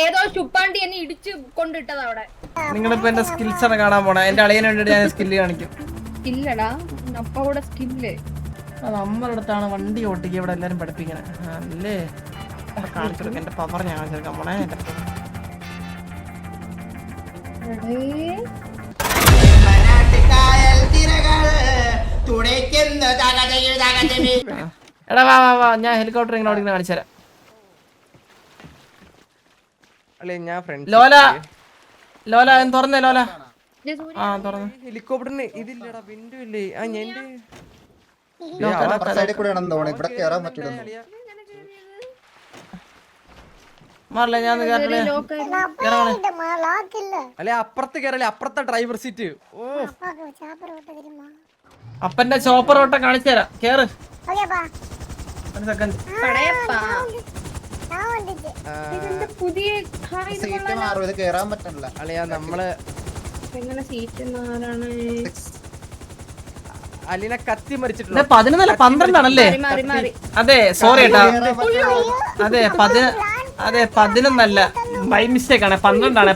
ഏതോ ചുപ്പാണ്ടി എന്നെ ഇടിച്ച് കൊണ്ടിട്ടത് അവിടെ. നിങ്ങളിപ്പോ എന്റെ സ്കിൽസ് ആണ് കാണാൻ പോണേ. എന്റെ അളിയന് വേണ്ടിട്ട് ഞാൻ സ്കില്ല് കാണിക്കും. സ്കില്ലടാ അപ്പവിടെ സ്കില്ല്. അത് നമ്മുടെ അടുത്താണ് വണ്ടി ഓട്ടിക്കുക ഇവിടെ എല്ലാരും പഠിപ്പിക്കണേ അല്ലേ. കാണിച്ചു കൊടുക്ക എന്റെ പവർ ഞാൻ കാണിച്ചെടുക്കാം പോണേ. എടാ വാ വാ വാ, ഞാൻ ഹെലികോപ്റ്റർ ഇങ്ങനെ ഓടിക്കുന്ന കാണിച്ചു തരാം. ലോല ലോല തുറന്നേ ലോല. ആ തുറന്നു. ഹെലികോപ്റ്ററിന് ഇതില്ലടാ, വിൻഡോ ഇല്ലേ? മാറില്ല ഞാൻ അല്ലെ അപ്പുറത്ത് കയറല്ലേ, അപ്പുറത്തെ ഡ്രൈവർ സീറ്റ്. അപ്പന്റെ ചോപ്പർ ഓട്ടം കാണിച്ചു തരാം. കേറ് ഒരു സെക്കൻഡ്. അളിയാ നമ്മള് അലീനെ കത്തി മരിച്ചിട്ടുണ്ട്. 11 12 ആണല്ലേ? അതെ സോറി ഏട്ടാ. അതെ 11 ബൈ മിസ്റ്റേക്ക് ആണ്. 12 ആണ്.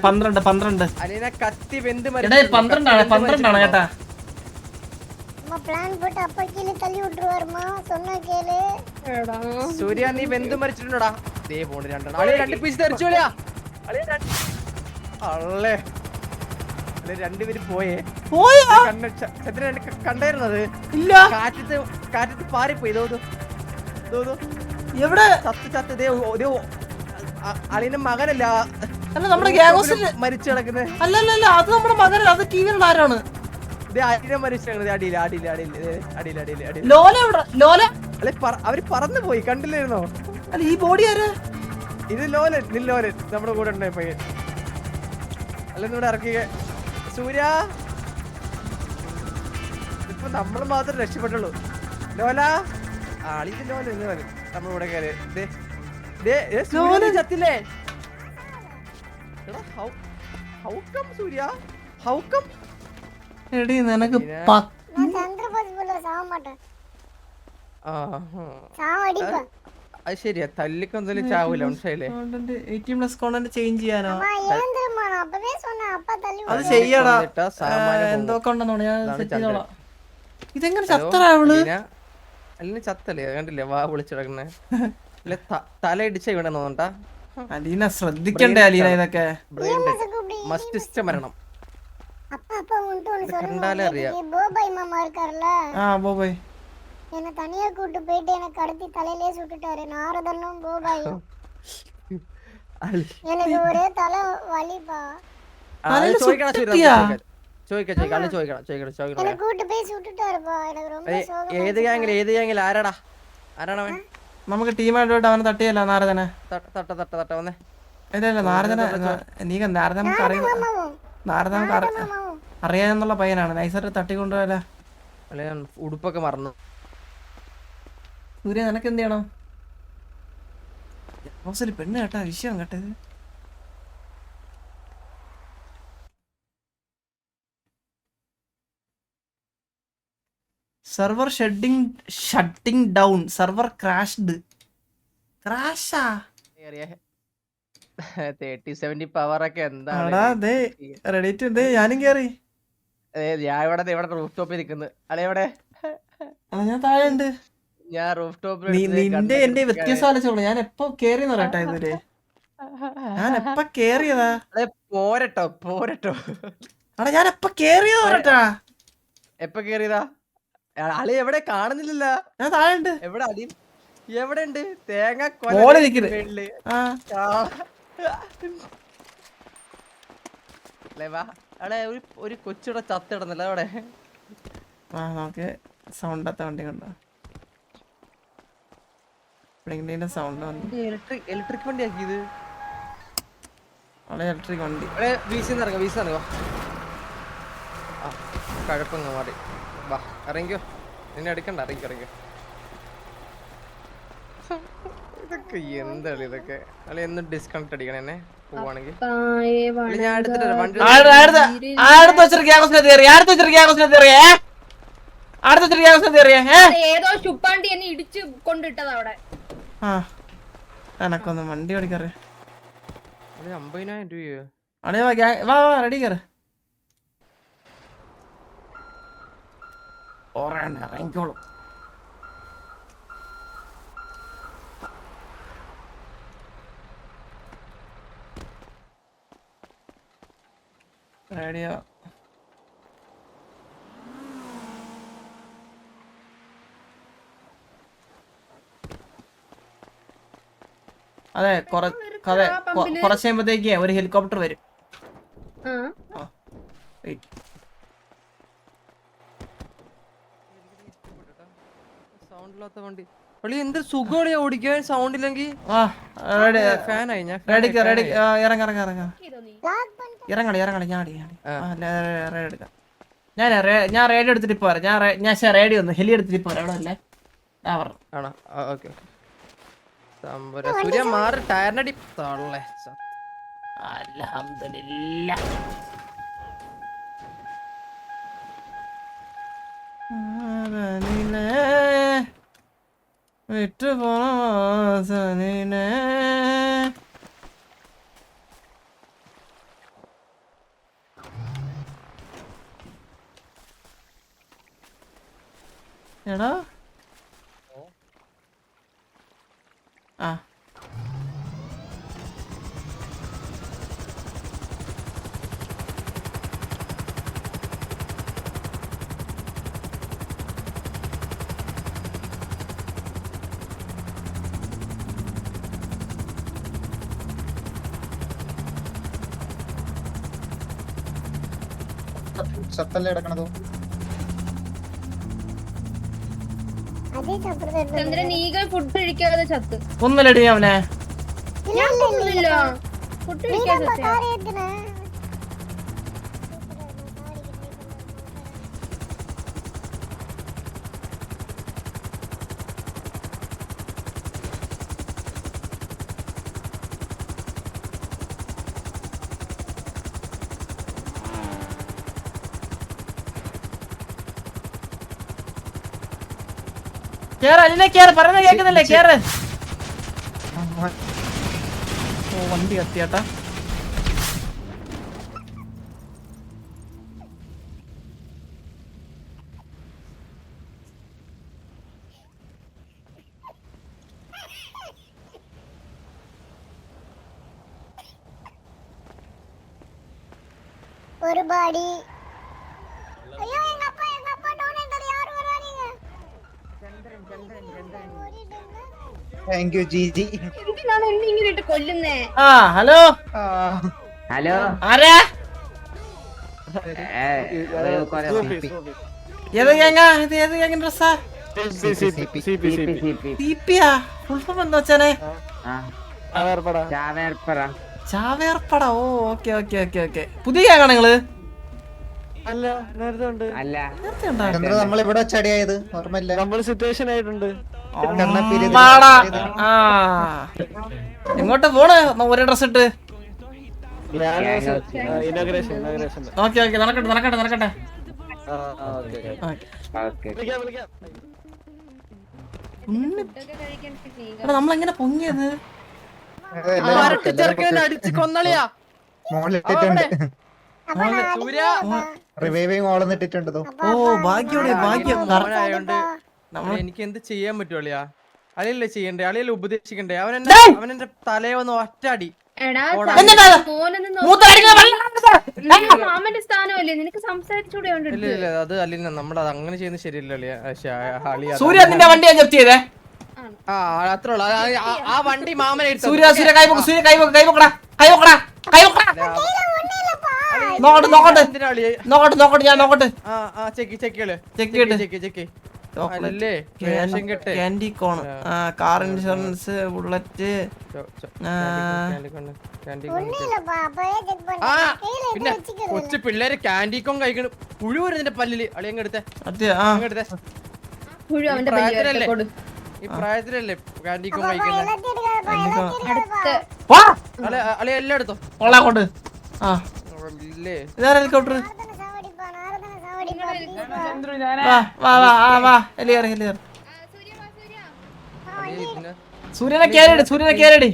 12 അലീനെ കത്തി വെന്ത് 12 ആണ് കേട്ടാ. സൂര്യ നീ വെന്ത് മരിച്ചിട്ടുണ്ടോടാ? ദേ പോണ് രണ്ടെണ്ണം. അളിയ 2 പീസ് തെറിച്ചോളിയാ. അല്ലേ രണ്ടുപേര് പോയേ. കണ്ടായിരുന്നത് ഇല്ല. കാറ്റത്ത് പാറിപ്പോയി. എവിടെ അളിയന്റെ മകനല്ല നമ്മുടെ ഗ്യാങ് മരിച്ചു കിടക്കുന്നത്. അല്ലല്ല അത് നമ്മുടെ മകനല്ല. അത് ടീവിലുള്ള ആരാണ്? അടിയിലെ മരിച്ചു അടിയിൽ ലോല എവിടെ? ലോല അവര് പറന്നു പോയി, കണ്ടില്ലായിരുന്നോ? അല്ല ഈ ബോഡി ആര്? ഇത് ലോലൻ നമ്മുടെ കൂടെ ഉണ്ടായി പയ്യൻ. അല്ലെന്നൂടെ ഇറക്കിയ സൂര്യ. ഇപ്പൊ നമ്മൾ മാത്രം രക്ഷപ്പെട്ടുള്ളൂ. ലോല ആളിത് ലോല നമ്മളിവിടെ കയറി ചത്തില്ലേ? സൂര്യ ഹൗക്കം എടി നിനക്ക് അത് ശരിയാ. തല്ലിക്കൊന്നും ചാവൂല. മനസ്സിലായില്ലേ? 18+ കോണ്ടന്റ് ചേഞ്ച് ചെയ്യാനോ? അത് ചെയ്യടാ. എന്തൊക്കെ ഉണ്ടെന്നോട് ഞാൻ സെറ്റ് ചെയ്തോളാം. ഇതെങ്ങനെ ചത്തടാ അവള്? അല്ലെ ചത്തല്ലേ? കണ്ടില്ലേ വാ വിളിച്ചിടക്കണേ. തല ഇടിച്ച ഇവിടെ നോണ്ടാ. അലീന ശ്രദ്ധിക്കണ്ടേ അലീന? ഇതൊക്കെ മസ്തിഷ്ക മരണം കണ്ടാലേ അറിയാം. ആ ബോബോയ് என்ன தனியா கூட்டி போயிட்டு எனக்கு கடத்தி தலையிலே சுட்டுட்டாரு நாரதனும் போபாயும். எனக்கு ஒரே தலை வலிப்பா. കൂട്ടി പോയി സുട്ടിട്ടാരുപ്പാ. എനിക്ക് ரொம்ப സോകം. ഏത് ഗ്യാങ്ങിൽ ആരാടാ? ആരാണവൻ? നമുക്ക് ടീമായിട്ട് അവനെ തട്ടിയല്ല നാരദനെ. തട്ട വന്നേ. ഇല്ല നാരദനെ നീ നാരദൻ നാരദൻ അറിയാന്നുള്ള പയ്യനാണ്. നൈസായിട്ട് തട്ടിക്കൊണ്ടുപോയല്ല. ഉടുപ്പൊക്കെ മറന്നു. സൂര്യ നിനക്ക് എന്ത് ചെയ്യണം? പെണ്ണ് കേട്ടാ വിഷയം കേട്ടത്. Server shutting down. Server crashed. ക്രാഷാ? 3070 പവർ ഒക്കെ എന്താടാ? റെഡിറ്റ് ഉണ്ട്. ഞാനും കേറി. ഞാൻ ഇവിടെ റൂഫ് ടോപ്പിൽ നിൽക്കുന്നു. അളെവിടെ? ഞാൻ താഴെ ഉണ്ട്. ഞാൻ റൂഫ് ടോപ്പിൽ നിന്റെ എന്റെ വ്യത്യാസം ആലോചിച്ചോളൂ. ഞാൻ എപ്പോ കേറിയെന്ന് പറയട്ടെ ഇതുവരെ. ഞാൻ എപ്പ കേറിയതാ? പോരട്ടോ അടാ ഞാൻ എപ്പ കേറിയത് പറയട്ടാ. എപ്പ കേറിയതാ? ആളെ എവിടെ കാണുന്നില്ല. ഞാൻ താഴെ ഉണ്ട്. എവിടെ അടി? എവിടെ ഉണ്ട്? തേങ്ങ ഒരു കൊച്ചുടെ ചത്തിടന്നല്ലോ അവിടെ. നമുക്ക് സൗണ്ടത്തെ വണ്ടി കണ്ടോ? സൗണ്ട് ഇലക്ട്രിക് വണ്ടി ആക്കിയത്. ഇലക്ട്രിക് വണ്ടി വീശിറങ്ങ. കഴപ്പങ്ങ മാറി. വാ ഇറങ്ങിക്കോ. നിന്നെ എടുക്കണ്ട. ഇറങ്ങിക്കോ. ഇതൊക്കെ എന്താണ് ഇതൊക്കെ? അല്ലെ എന്നും ഡിസ്കണക്ട് അടിക്കണം എന്നെ പോവാണെങ്കിൽ. ഞാൻ എടുത്തിട്ട് അടുത്ത അറിയേ ഏതോ ചുപ്പാണ്ടി എന്നെ ഇടിച്ച് കൊണ്ടിട്ടത് അവിടെ. ആ എനക്കൊന്ന് വണ്ടി ഓടിക്കറിയാം. 50,000 രൂപയോ? അടേ വാ റെഡി കയറ്. ഇറങ്ങിക്കോളും. റേഡിയോ അതെ കുറച്ച് കഴിയുമ്പോഴത്തേക്ക് ഒരു ഹെലികോപ്റ്റർ വരും. സൗണ്ടില്ലാത്ത വണ്ടി എന്ത് സുഖമാണ് ഓടിക്കാൻ സൗണ്ട് ഇല്ലെങ്കിൽ. ഞാൻ റേഡിയോ എടുത്തിട്ട് പോരാ. ഞാൻ റേഡിയോ ഒന്ന് ഹെലി എടുത്തിട്ട് പോരാ. അവിടെ അല്ലേ ആണോ? ഓക്കെ. സൂര്യ മാറി ടയറിനടി തള്ളേ. അൽഹംദുലില്ലാ. വിട്ടു പോണേ എടാ. ആ ചത്തല്ലേ കിടക്കണതോ? ചന്ദ്രൻ ഈഗൽ ഫുഡ് കഴിക്കാതെ ചത്ത്. ഒന്നല്ലടി അവനെ. ഫുഡ് കഴിക്കാതെ പറയുന്ന കേക്കുന്നില്ലേ? കേറ്. വണ്ടി കത്തിയാട്ടാ. ஒரு பாடி. ஐயோ எங்க அப்பா டோனேட்டர் யார் வரானீங்க? Thank you Jiji. എന്തിനാണ് എന്നെ ഇങ്ങനെ ഇട്ട് കൊല്ലുന്നേ? ആ ഹലോ ഹലോ ആരാ? ഏത് ഗ്യാങ്ങാ? ഇത് ഏത് ഗ്യാങ്ങിന്റെ ഡ്രസ്സാ? സിപിയാ? ഫുൾ ഫോം എന്താ വെച്ചാനെ? ചാവേർപ്പട. ഓ ഓക്കെ ഓക്കെ ഓക്കെ ഓക്കെ. പുതിയ ഗ്യാങ്ങാണ് നിങ്ങള്? അല്ല നേരത്തെ ഉണ്ടാ? നമ്മളിവിടെ ചടിയായത് ഓർമ്മയില്ല. എങ്ങോട്ട് പോണ് ഒരേ ഡ്രസ് ഇട്ട്? ഓക്കെ ഓക്കെ നടക്കട്ടെ. നമ്മളെങ്ങനെ പൊങ്ങിയത്? അടിച്ച് കൊന്നളിയാ. മോളിട്ടിട്ടുണ്ട്. റിവൈവിങ് ഓളന്ന് ഇട്ടിട്ടുണ്ട്. ഓ ഭാഗ്യം. എനിക്ക് എന്ത് ചെയ്യാൻ പറ്റുള്ളിയാ? അളിയല്ലേ ചെയ്യണ്ടേ? അളിയല്ലേ ഉപദേശിക്കണ്ടേ? അവനെന്റെ തലയെ വന്ന് ഒറ്റടി. മാമന്റെ സ്ഥാനമല്ലേ, നിനക്ക് സംസാരിച്ചൂടെ? ഇല്ല അത് അല്ല, നമ്മളത് അങ്ങനെ ചെയ്യുന്നത് ശരിയല്ല. സൂര്യ നിന്റെ വണ്ടി ഞാൻ ജപ്തി ചെയ്തേ. അത്രേ ഉള്ളൂ. ആ വണ്ടി മാമനെ സൂര്യ കൈവക്കടാ. നോക്കട്ടെ ഞാൻ നോക്കട്ടെ. കാൻഡി കോൺ, കാർ ഇൻഷുറൻസ്, ബുള്ളറ്റ്. പിന്നെ കൊച്ചു പിള്ളേര് കാൻഡി കോൺ കഴിക്കണം. പുഴു വരുന്നതിന്റെ പല്ലില്. അളിയങ്ങെടുത്തേ. ഈ പ്രായത്തിലല്ലേ കാൻഡി കോൺ കഴിക്കുന്നത്? അളിയ എല്ലാം എടുത്തോ. ഹെലികോപ്റ്റർ please വാ വാ വാ ആ വാ എലിയർ എലിയർ അളിയ ഇതിന് സൂര്യനെ കേരടി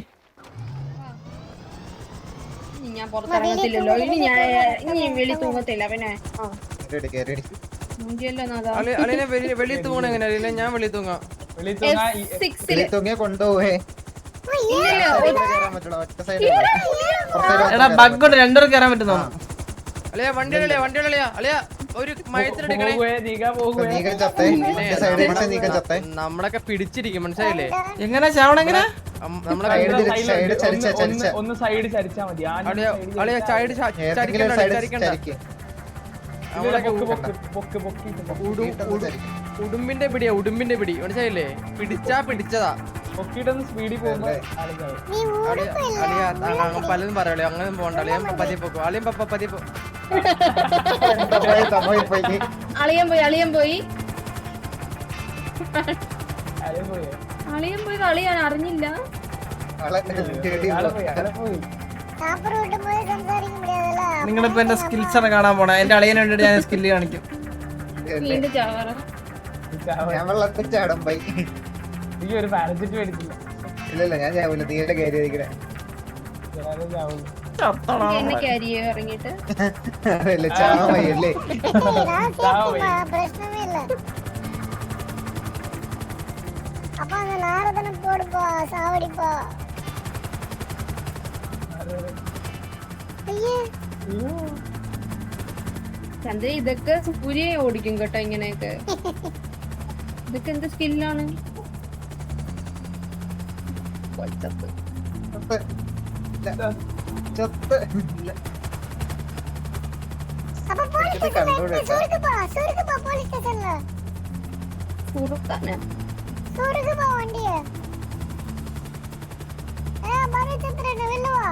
ഇനി ഞാൻ പുറത്തിറങ്ങത്തില്ലല്ലോ ഇനി വെളി തൂങ്ങത്തില്ല പിന്നെ കേരടി മുഞ്ചിയല്ലോ നാദാ അളിയനെ വെളി തൂങ്ങണ എങ്ങനെ അറിയില്ല ഞാൻ വെളി തൂങ്ങാം F6 തൂങ്ങിയ കൊണ്ടുപോവേ ഇല്ലല്ലോ കയറാൻ പറ്റുള്ള ഒറ്റ സൈഡ് എടാ ബഗ് കൊണ്ട് രണ്ടുപേർക്ക് കയറാൻ പറ്റുന്നോ അളിയ വണ്ടികളിയാ അളിയ ഒരു മയത്തിലെടുക്കണേ നീക്കൻ ചത്തേ സൈഡിൽ നീക്കൻ ചത്തേ നമ്മളൊക്കെ പിടിച്ചിരിക്കും മനസ്സിലായില്ലേ എങ്ങനെ ചാവണെങ്ങനെ നമ്മളെ സൈഡ് ചരിച്ച ഒന്ന് സൈഡ് ചരിച്ചാ മതി അളിയ സൈഡ് ഏതെങ്കിലും സൈഡ് ചരിക്കണ്ട ചരിക്ക് ഉടുമ്പിന്റെ പിടി മനസ്സിലായില്ലേ പിടിച്ചതാ പൊക്കിട്ടൊന്ന് സ്പീഡിൽ പോകുമ്പോ നീ അളിയ പലതും പറയാം അങ്ങനെ പോകണ്ട അളിയ പതിയെ പോക്കും അളിയൻ പതിയെ പോ അളിയൻ പോയി പോയി അളിയാൻ അറിഞ്ഞില്ല ടാപ്പർ വിട്ട് പോയി സംസാരിക്കാൻ முடியாதுல നിങ്ങളിപ്പോ എന്റെ സ്കിൽസ് ആണ് കാണാൻ പോണേ എന്റെ അളിയനെ വേണ്ടിട്ട് ഞാൻ സ്കില്ല് കാണിക്കും വീണ്ടും ചാവാറ ഞാൻ വെള്ളത്തിൽ ചാടും ബൈ ഈ ഒരു പാരച്യൂട്ട് മേടിച്ചില്ല ഇല്ലല്ല ഞാൻ ചാവൂല നീയുടെ കയറി ഇരിക്കണേ എന്നെ ക്യാരി ഇറങ്ങിട്ട് അതല്ലേ ചാവയല്ലേ பிரச்சனமே இல்ல அப்ப அந்த நாரதனை போடுப்பா சாவடிப்பா ஐயே ചന്ദ്ര ഇതൊക്കെ സൂര്യ ഓടിക്കും കേട്ടോ ഇങ്ങനെയൊക്കെ ഇതൊക്കെ എന്ത് സ്കില്ലാണ് ചത്ത് அப்ப போலீஸ் ஸ்டேஷன்ல சூருக்கு பா போலீஸ் ஸ்டேஷன்ல സുഹൃത്താണ് சூருக்கு பா வண்டிய பாரு சந்திரன் வெளில வா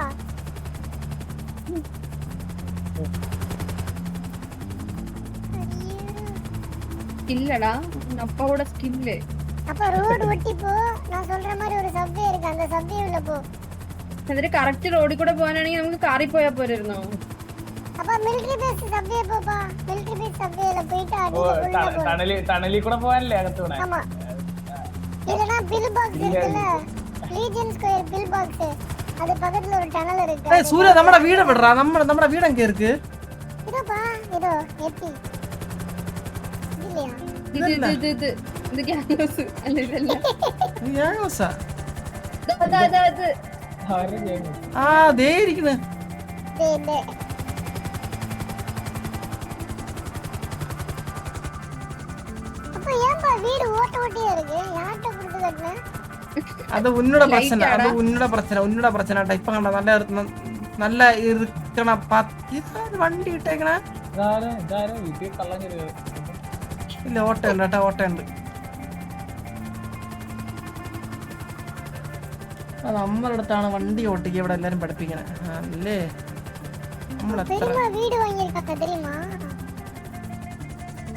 സ്കില്ലടാ അപ്പാவோட സ്കില്ല് அப்ப ரோட் ஒட்டி போ நான் சொல்ற மாதிரி ஒரு சப்வே இருக்கு அந்த சப்வே உள்ள போ എന്നിട്ട് കറക്റ്റ് റോഡിൽ കൂടെ പോകാനാണെങ്കിൽ നമുക്ക് കാറിൽ പോയാ പോരായിരുന്നോ அப்ப மிலிட்டரி பேஸ் சப்வே போப்பா மிலிட்டரி பேஸ் சப்வேல போயிட்டு அடிச்சு உள்ள போ ടണലിൽ കൂടെ പോകാനല്ലേ അകത്തൂടെ ஆமா இல்லனா பில் பாக்ஸ் இருக்குல்ல லீஜன் ஸ்கொயர் பில் பாக்ஸ் அது பக்கத்துல ஒரு டனல் இருக்கு സൂര്യ നമ്മുടെ വീട് വിടറാ നമ്മുടെ വീടം കേർക്ക് இதோப்பா இதோ எத்தி இல்லையா ഇത് ഗ്യാങ്സ് അല്ല ഇതല്ല അത് ആരും ചെയ്യുന്നു ആ ദേ ഇരിക്കുന്നു டே டே அப்ப ஏன்பா வீடு ஓட்டியே இருக்கு யார்ட்ட கொடுத்து கட்டன അത് ഉന്നോட പ്രശ്നം ഉന്നോட പ്രശ്നം കേട്ടോ ഇപ്പൊ കണ്ട നല്ല ഇറുക്കണ വണ്ടി ഇട്ടേക്കണ ഇതാരും വീട്ടിൽ കള്ളം കയറി ഇല്ല ഓട്ടയുണ്ട് കേട്ടോ ഓട്ടയുണ്ട് നമ്മുടെ അടുത്താണ് വണ്ടി ഓട്ടിക്കുക ഇവിടെ എല്ലാരും പഠിപ്പിക്കണേ അല്ലേ നമ്മളെത്ര பெரியமா வீடு வாங்கியிருக்காங்க தெரியுமா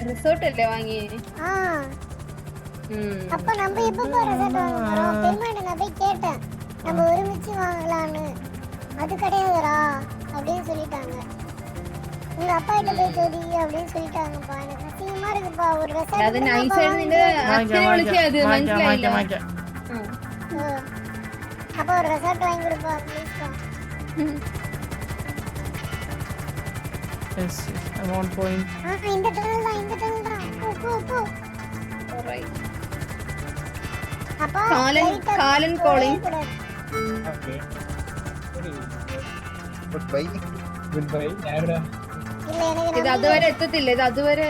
റിസോർട്ട് അല്ലേ വാങ്ങി ஆ அப்ப நம்ம எப்ப ரெசார்ட் வாங்க போறோம் பெரியமாட்ட நான் போய் கேட்டேன் நம்ம ஒருமிச்சு வாங்கலாம்னு அது கிடையாதுடா அப்படின்னு சொல்லிட்டாங்க உங்க அப்பா கிட்ட போய் சொல்லி அப்படின்னு சொல்லிட்டாங்கப்பா எனக்கு அசிங்கமா இருக்குப்பா ஒரு ரெசார்ட் അത് നൈസായിട്ട് നിന്റെ അച്ഛനെ വിളിച്ചാ അത് മനസ്സിലായില്ല அப்ப ஒரு ரெசார்ட் வாங்கி கொடுப்பா ப்ளீஸ்ப்பா இந்த டனல் தான் போ அப்பா കാലൻ calling good bye good bye ഞാനിവിടെ இல்ல எனக்கு ഇത് അതുവരെ എത്തത്തില്ല ഇത് അതുവരെ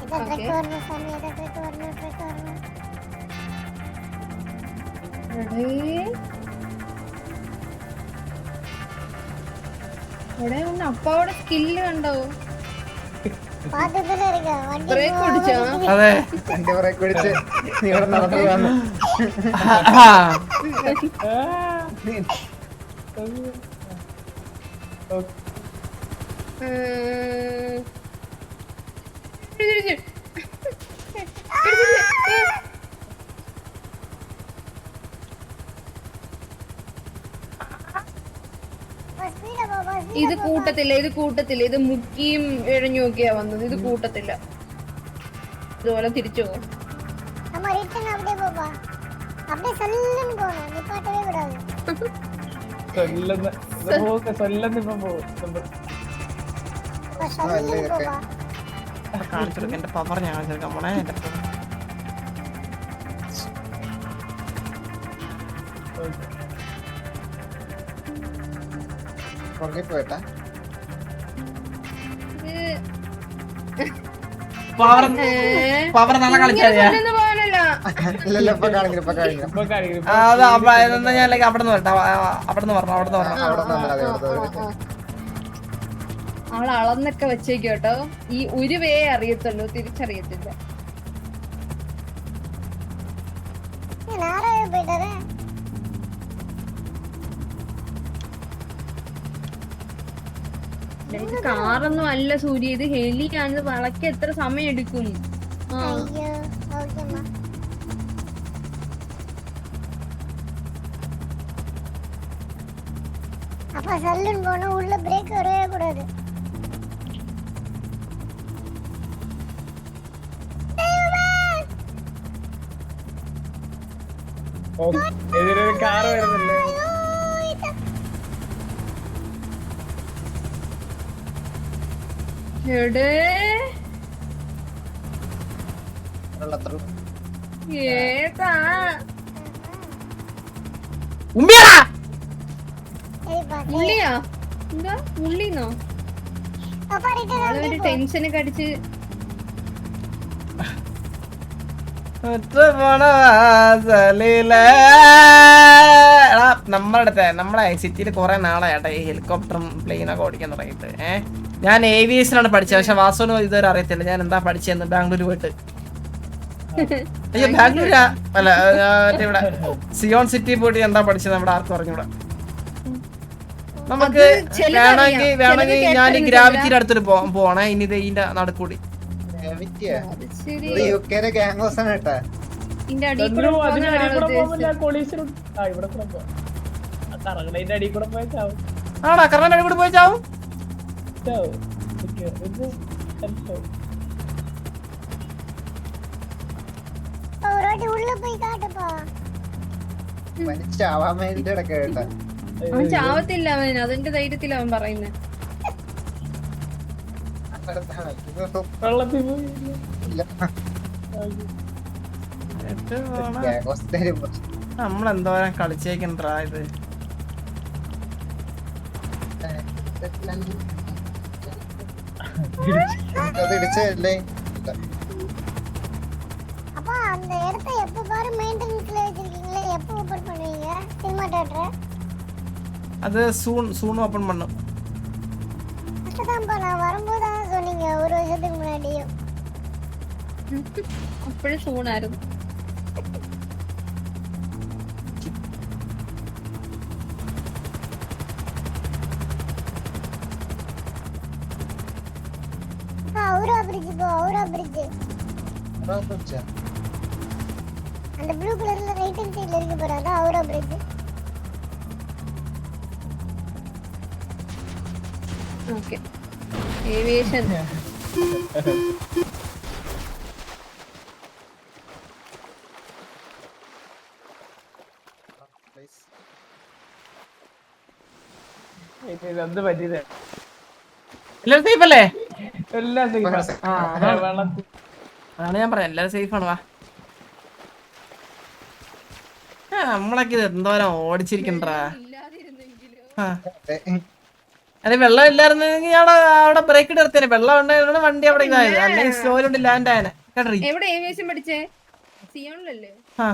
இத ட்ரக் வரணும் சாமி இத ட்ரக் வரணும் ഇവിടെ ഒന്ന് അപ്പാவோட സ്കില്ല് കണ്ടോ பாத்துட்டே இருக்க வண்டி ബ്രേക്ക് പിടിച്ചോ അതെ എന്റെ പുറകെ പിടിച്ച് നീ ഇവിടെ നടന്നു വന്നു ஸ்பீடா போ ഇത് കൂട്ടത്തില്ല ഇത് മുക്കിയും ഇഴഞ്ഞും ഒക്കെയാ വന്നത്. ഇത് കൂട്ടത്തില്ല. ഇതുപോലെ തിരിച്ചു പോകും. நம்ம ரிட்டர்ன் அப்படியே போப்பா. அப்படியே சல்லுன்னு போணும். நிப்பாட்டவே கூடாது. സൊല്ലെന്ന് ഇപ്പൊ പോകും. அப்ப சல்லுன்னு போப்பா. കാണിച്ചെടുക്ക എന്റെ പവർ ഞാൻ കാണിച്ചെടുക്കാം മോളെ. എന്റെ പുറകെ പോയിട്ടാ പവർ നല്ല കളിച്ചാ പോകാനല്ല. ഇല്ലല്ല ഇപ്പൊ കാണിക്കണം ഇപ്പൊ കാണിക്കും. അത് ഞാൻ അവിടെ നിന്ന് വരട്ടെ. അവിടെ നിന്ന് പറഞ്ഞു അവിടെ തന്നെ അതെ അവിടെ അവൾ അളന്നൊക്കെ വെച്ചേക്കും കേട്ടോ. ഈ ഒരു വേ അറിയത്തുള്ളൂ, തിരിച്ചറിയത്തില്ല. நாராவே போயிட்டாரு. ഇത് കാറൊന്നും അല്ല സൂര്യ, ഇത് ഹെലിയാണ്. വളയ്ക്ക് എത്ര സമയം എടുക്കും? ஐயோ ஓகேம்மா. அப்ப சல்லுன்னு போகணும். உள்ள பிரேக் வரவே கூடாது. എതിരൊരു കാറ് വരുന്നില്ലേ? എടേ അത്ര ഏതാ ഉമ്മിയാ சரிப்பா. ഉള്ളിയാ? എന്താ ഉള്ളിന്നോ? அப்பா ரிட்டர்ன் ആളൊരു ടെൻഷനൊക്കെ അടിച്ച് നമ്മളെ സിറ്റിയിൽ കുറെ നാളായിട്ടെ ഈ ഹെലികോപ്റ്ററും പ്ലെയിനൊക്കെ ഓടിക്കാൻ തുടങ്ങിയിട്ട്. ഞാൻ ഏവിയേഷനാണ് പഠിച്ചത്. പക്ഷെ വാസുവിന് ഇതുവരെ അറിയത്തില്ല ഞാൻ എന്താ പഠിച്ചതെന്ന്. ബാംഗ്ലൂർ പോയിട്ട് അയ്യോ ബാംഗ്ലൂരാ അല്ല മറ്റേ ഇവിടെ സിയോൺ സിറ്റി പോയിട്ട് എന്താ പഠിച്ചത് നമ്മുടെ ആർക്കും അറിഞ്ഞൂടാ. നമുക്ക് വേണമെങ്കിൽ ഞാൻ ഈ ഗ്രാവിറ്റിയുടെ അടുത്തൊരു പോണേ. ഇനി ഇത് ഇതിന്റെ നടുക്കൂടി അത് ശരി. യുകെയിലെ ഗാംഗോസ് ആണ് കേട്ടാ. ഇതിന്റെ അടിയിൽ കൂടെ പോകുന്ന ആളാണ് ഉദ്ദേശിച്ചത്. ഇവിടെ കൂടെ പോവാം. ആ കറങ്ങണതിന്റെ അടിയിൽ കൂടെ പോയാൽ ചാവും. ആടാ കറണ്ട് അടി കൂടി പോയി ചാവും. ചാവും. ഓക്കേ, ഇത് ചാവും. ஒரு வாட்டி உள்ள போய் காட்டுப்பா. മരിച്ചാവാൻ വേണ്ടിട്ട് ഇടയ്ക്ക് കേട്ടാ. അവൻ ചാവത്തില്ല, അവൻ അതിന്റെ ധൈര്യത്തിൽ അവൻ പറയുന്നത്. വെള്ളത്തിൽ പോയി. ഗാംഗോസ് തരുമ്പോ നമ്മളെന്തോരം കളിച്ചേക്കണ്ടാ ഇത്. അത് ഇടിച്ചല്ലേ. அப்பா அந்த இடத்தை எப்ப பாரு மெயின்டெனன்ஸ்ல வச்சிருக்கீங்களே, எப்ப ஓபன் பண்ணுவீங்க சினிமா தியேட்டர்? അത് സൂൺ ഓപ്പൺ പണ്ണും. அதான் நான் வரும்போது தான் சொன்னீங்க, ஒரு வருஷத்துக்கு முன்னாடியும். അപ്പോഴും സൂണായിരുന്നു. அவுரா பிரிட்ஜ் போ, அவுரா பிரிட்ஜ். அந்த ப்ளூ கலர்ல ரைட் ஹேண்ட் சைடுல இருக்கு பாரு, அதான் அவுரா பிரிட்ஜ். Okay aviation. ഇതെന്ത് പറ്റിയത്? എല്ലാരും സേഫ് അല്ലേ? എല്ലാം safe ആ. വെള്ളത്തിൽ അതാണ് ഞാൻ പറയാം എല്ലാരും സേഫ് ആണ്. വാ നമ്മളൊക്കെ ഇത് എന്തോരം ഓടിച്ചിരിക്കണ്ടാ. അതെ വെള്ളം ഇല്ലായിരുന്നെങ്കിൽ ഞാൻ അവിടെ ബ്രേക്ക് നിർത്തിയാണ്. വെള്ളം ഉണ്ടായിരുന്നു വണ്ടി അവിടെ ഇതായത്. അല്ലെങ്കിൽ സ്ലോയിലുണ്ട് ലാൻഡ് ആയനെ കേട്ടോ. എവിടെ ഏവിയേഷൻ പഠിച്ചേ? സിയോണിലല്ലേ? ആ